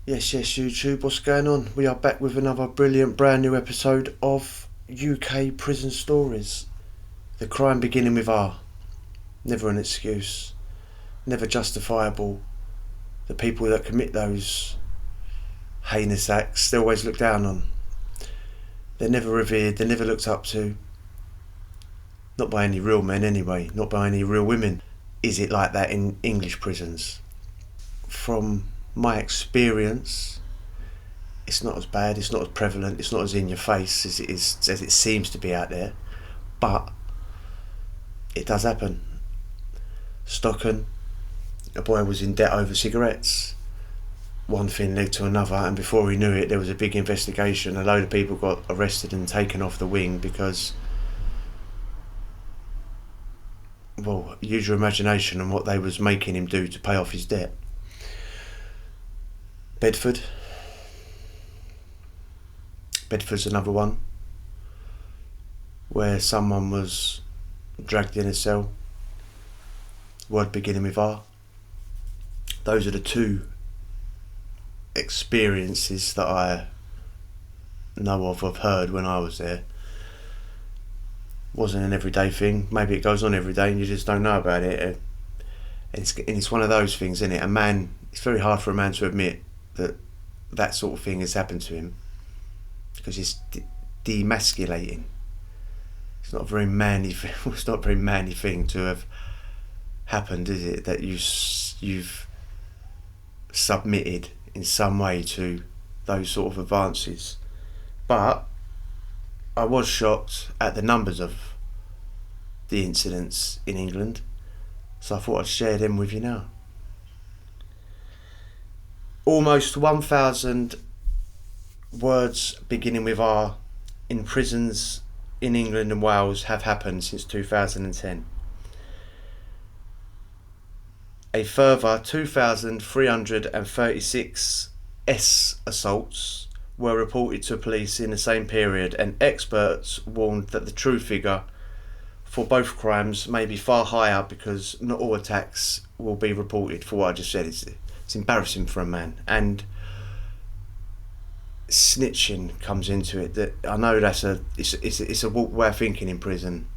Yes, YouTube, what's going on? We are back with another brilliant brand new episode of UK Prison Stories. The crime beginning with R. Never an excuse. Never justifiable. The people that commit those heinous acts, they're always looked down on. They're never revered, they're never looked up to. Not by any real men anyway, not by any real women. Is it like that in English prisons? From my experience, it's not as bad, it's not as prevalent, it's not as in your face as it seems to be out there, but it does happen. Stockton, a boy was in debt over cigarettes. One thing led to another, and before he knew it, there was a big investigation. A load of people got arrested and taken off the wing because, well, use your imagination on what they was making him do to pay off his debt. Bedford's another one where someone was dragged in a cell, word beginning with R. Those are the two experiences that I know of, I've heard when I was there. Wasn't an everyday thing. Maybe it goes on every day and you just don't know about it. And it's one of those things, isn't it? It's very hard for a man to admit that sort of thing has happened to him, because it's demasculating. It's not a very manly thing. It's not a very manly thing to have happened, is it? That you've submitted in some way to those sort of advances. But I was shocked at the numbers of the incidents in England, so I thought I'd share them with you now. Almost 1,000 words beginning with R in prisons in England and Wales have happened since 2010. A further 2,336 S assaults were reported to police in the same period, and experts warned that the true figure for both crimes may be far higher, because not all attacks will be reported. For what I just said, it's embarrassing for a man. And snitching comes into it. That I know it's a walk way of thinking in prison,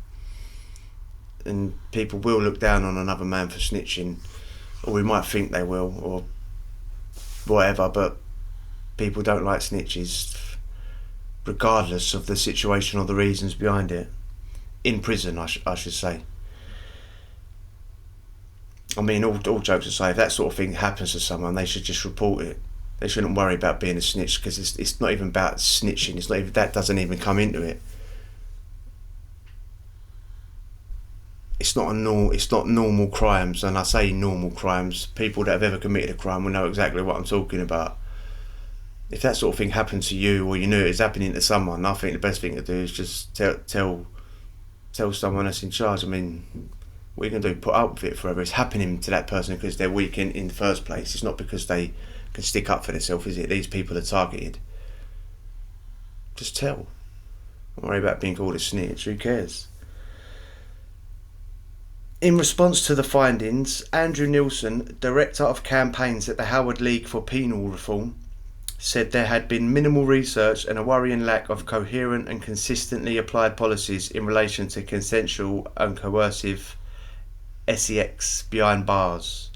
and people will look down on another man for snitching, or we might think they will, or whatever, but people don't like snitches regardless of the situation or the reasons behind it. In prison, I should say. I mean, all jokes aside, if that sort of thing happens to someone, they should just report it. They shouldn't worry about being a snitch, because it's not even about snitching. It's not even, that doesn't even come into it. It's not normal crimes, and I say normal crimes. People that have ever committed a crime will know exactly what I'm talking about. If that sort of thing happened to you, or you knew it was happening to someone, I think the best thing to do is just tell someone that's in charge. I mean, what are you going to do? Put up with it forever? It's happening to that person because they're weak in the first place. It's not because they can stick up for themselves, is it? These people are targeted. Just tell. Don't worry about being called a snitch. Who cares? In response to the findings, Andrew Nielsen, Director of Campaigns at the Howard League for Penal Reform, said there had been minimal research and a worrying lack of coherent and consistently applied policies in relation to consensual and coercive sex behind bars.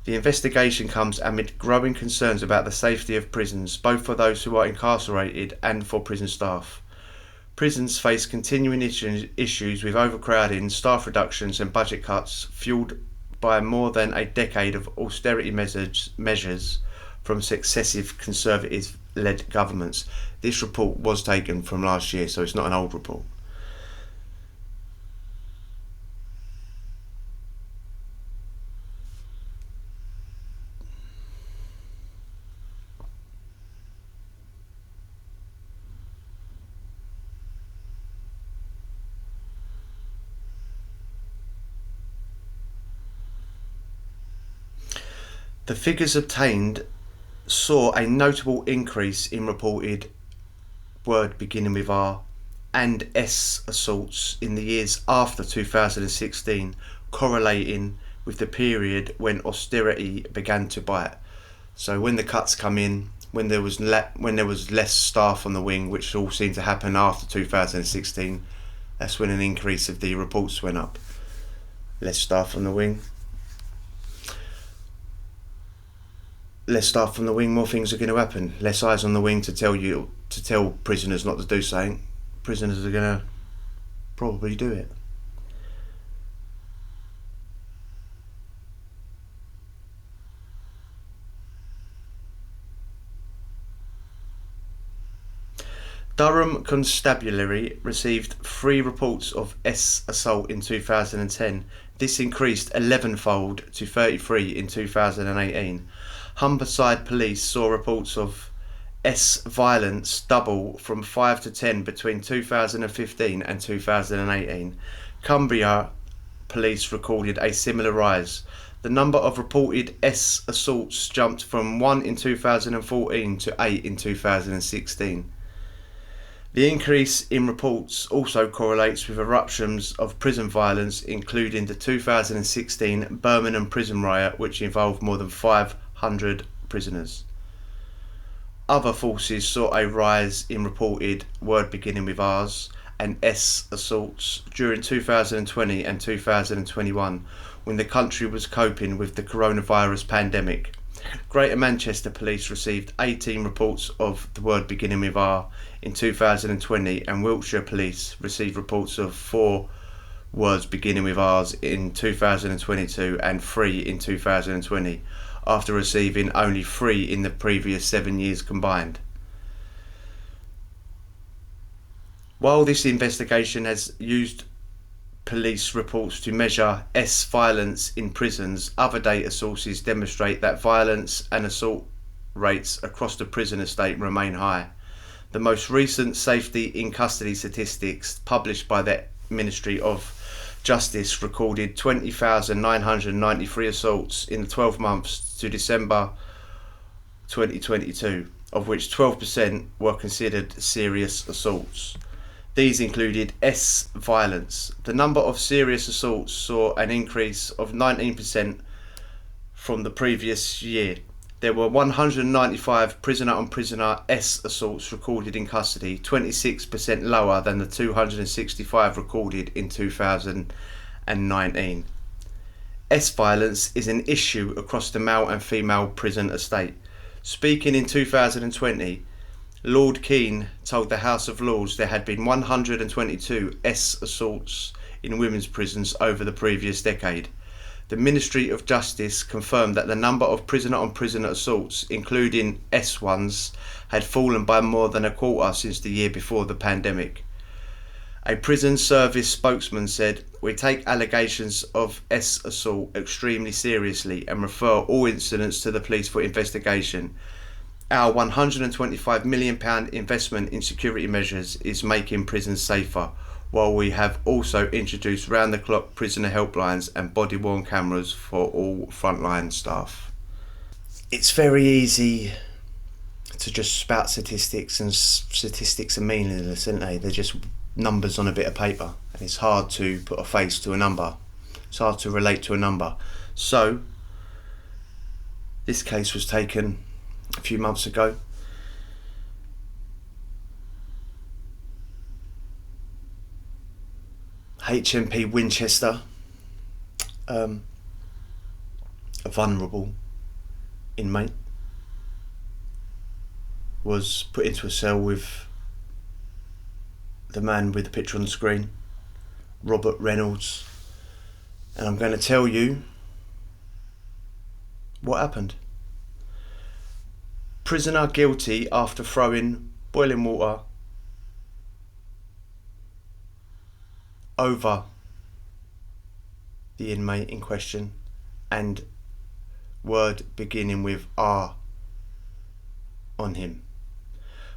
The investigation comes amid growing concerns about the safety of prisons, both for those who are incarcerated and for prison staff. Prisons face continuing issues with overcrowding, staff reductions and budget cuts, fueled by more than a decade of austerity measures from successive Conservative-led governments. This report was taken from last year, so it's not an old report. The figures obtained saw a notable increase in reported word beginning with R and S assaults in the years after 2016, correlating with the period when austerity began to bite. So when the cuts come in, when there was less staff on the wing, which all seemed to happen after 2016, that's when an increase of the reports went up. Less staff on the wing. Less staff on the wing, more things are going to happen. Less eyes on the wing to tell prisoners not to do something. Prisoners are going to probably do it. Durham Constabulary received 3 reports of assault in 2010. This increased 11-fold to 33 in 2018. Humberside Police saw reports of violence double from 5 to 10 between 2015 and 2018. Cumbria Police recorded a similar rise. The number of reported assaults jumped from 1 in 2014 to 8 in 2016. The increase in reports also correlates with eruptions of prison violence, including the 2016 Birmingham prison riot, which involved more than 500 prisoners. Other forces saw a rise in reported word beginning with R's and S assaults during 2020 and 2021, when the country was coping with the coronavirus pandemic. Greater Manchester Police received 18 reports of the word beginning with R in 2020, and Wiltshire Police received reports of 4 words beginning with R's in 2022 and 3 in 2020, after receiving only 3 in the previous 7 years combined. While this investigation has used police reports to measure violence in prisons, other data sources demonstrate that violence and assault rates across the prison estate remain high. The most recent safety in custody statistics published by the Ministry of Justice recorded 20,993 assaults in the 12 months to December 2022, of which 12% were considered serious assaults. These included violence. The number of serious assaults saw an increase of 19% from the previous year. There were 195 prisoner-on-prisoner assaults recorded in custody, 26% lower than the 265 recorded in 2019. Violence is an issue across the male and female prison estate. Speaking in 2020, Lord Keane told the House of Lords there had been 122 assaults in women's prisons over the previous decade. The Ministry of Justice confirmed that the number of prisoner-on-prisoner assaults, including ones, had fallen by more than a quarter since the year before the pandemic. A prison service spokesman said, "We take allegations of assault extremely seriously and refer all incidents to the police for investigation. Our £125 million investment in security measures is making prisons safer, while we have also introduced round-the-clock prisoner helplines and body-worn cameras for all frontline staff." It's very easy to just spout statistics, and statistics are meaningless, aren't they? They're just numbers on a bit of paper, and it's hard to put a face to a number. It's hard to relate to a number. So, this case was taken a few months ago. HMP Winchester, a vulnerable inmate, was put into a cell with the man with the picture on the screen, Robert Reynolds, and I'm going to tell you what happened. Prisoner guilty after throwing boiling water over the inmate in question and word beginning with R on him.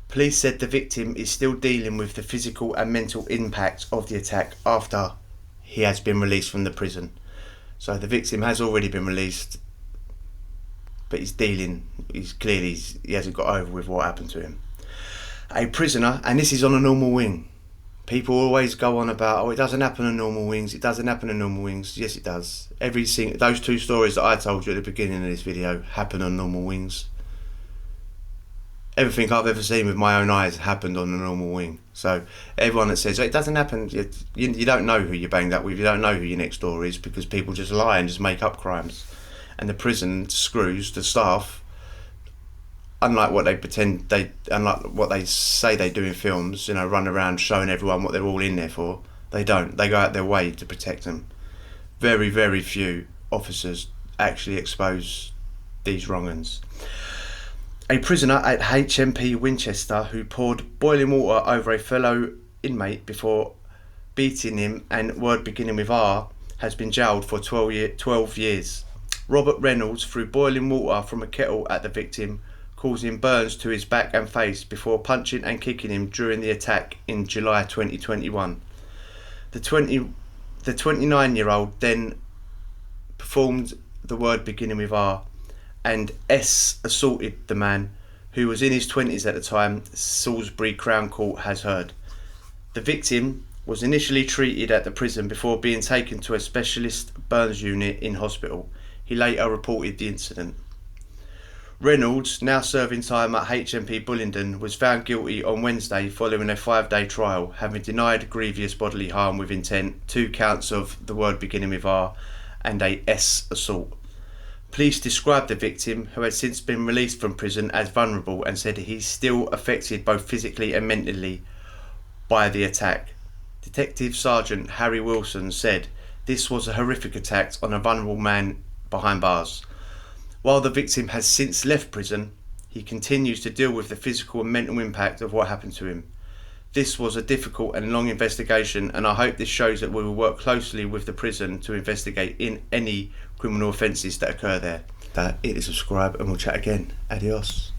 Police said the victim is still dealing with the physical and mental impact of the attack after he has been released from the prison. So the victim has already been released, but he hasn't got over with what happened to him. A prisoner, and this is on a normal wing, People always go on about, oh, it doesn't happen on normal wings, it doesn't happen on normal wings. Yes, it does. Those 2 stories that I told you at the beginning of this video happen on normal wings. Everything I've ever seen with my own eyes happened on a normal wing. So everyone that says, oh, it doesn't happen, you don't know who you banged up with, you don't know who your next door is, because people just lie and just make up crimes. And the prison screws, the staff, unlike what they say they do in films, run around showing everyone what they're all in there for, they don't. They go out their way to protect them. Very, very few officers actually expose these wrong-uns. A prisoner at HMP Winchester who poured boiling water over a fellow inmate before beating him, and word beginning with R, has been jailed for 12 years. Robert Reynolds threw boiling water from a kettle at the victim, causing burns to his back and face, before punching and kicking him during the attack in July 2021. The 29-year-old then performed the word beginning with R, and S assaulted the man, who was in his 20s at the time, Salisbury Crown Court has heard. The victim was initially treated at the prison before being taken to a specialist burns unit in hospital. He later reported the incident. Reynolds, now serving time at HMP Bullingdon, was found guilty on Wednesday following a 5-day trial, having denied grievous bodily harm with intent, 2 counts of the word beginning with R, and a S assault. Police described the victim, who had since been released from prison, as vulnerable, and said he's still affected both physically and mentally by the attack. Detective Sergeant Harry Wilson said, "This was a horrific attack on a vulnerable man behind bars. While the victim has since left prison, he continues to deal with the physical and mental impact of what happened to him. This was a difficult and long investigation, and I hope this shows that we will work closely with the prison to investigate in any criminal offences that occur there." Hit the subscribe and we'll chat again. Adios.